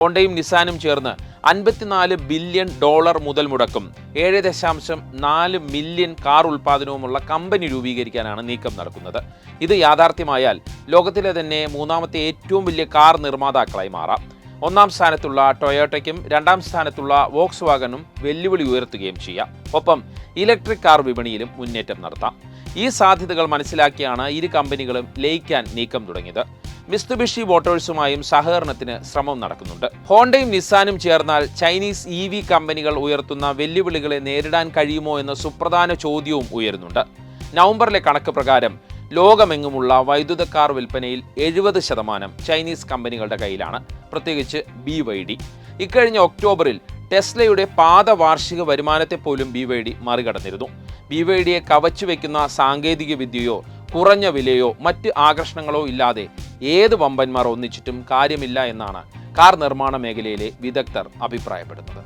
ഹോണ്ടയും നിസാനും ചേർന്ന് $54 ബില്യൺ മുതൽ മുടക്കും 7.4 million car ഉൽപ്പാദനവുമുള്ള company രൂപീകരിക്കാനാണ് നീക്കം നടക്കുന്നത്. ഇത് യാഥാർത്ഥ്യമായാൽ ലോകത്തിലെ തന്നെ മൂന്നാമത്തെ ഏറ്റവും വലിയ കാർ നിർമ്മാതാക്കളായി മാറാം. ഒന്നാം സ്ഥാനത്തുള്ള ടൊയോട്ടയ്ക്കും രണ്ടാം സ്ഥാനത്തുള്ള വോക്സ് വാഗനും വെല്ലുവിളി ഉയർത്തുകയും ചെയ്യാം. ഒപ്പം ഇലക്ട്രിക് കാർ വിപണിയിലും മുന്നേറ്റം നടത്താം. ഈ സാധ്യതകൾ മനസ്സിലാക്കിയാണ് ഇരു കമ്പനികളും ലയിക്കാൻ നീക്കം തുടങ്ങിയത്. മിസ്തുബിഷി മോട്ടോഴ്സുമായും സഹകരണത്തിന് ശ്രമം നടക്കുന്നുണ്ട്. ഹോണ്ടയും നിസാനും ചേർന്നാൽ ചൈനീസ് EV കമ്പനികൾ ഉയർത്തുന്ന വെല്ലുവിളികളെ നേരിടാൻ കഴിയുമോ എന്ന സുപ്രധാന ചോദ്യവും ഉയരുന്നുണ്ട്. നവംബറിലെ കണക്ക് പ്രകാരം ലോകമെങ്ങുമുള്ള വൈദ്യുത കാർ വിൽപ്പനയിൽ 70% ചൈനീസ് കമ്പനികളുടെ കയ്യിലാണ്, പ്രത്യേകിച്ച് BYD. ഇക്കഴിഞ്ഞ ഒക്ടോബറിൽ ടെസ്ലയുടെ വാർഷിക വരുമാനത്തെ പോലും BYD മറികടന്നിരുന്നു. BYDയെ കവച്ചു വയ്ക്കുന്ന സാങ്കേതിക വിദ്യയോ കുറഞ്ഞ വിലയോ മറ്റ് ആകർഷണങ്ങളോ ഇല്ലാതെ ഏത് വമ്പന്മാർ ഒന്നിച്ചിട്ടും കാര്യമില്ല എന്നാണ് കാർ നിർമ്മാണ മേഖലയിലെ വിദഗ്ധർ അഭിപ്രായപ്പെടുന്നത്.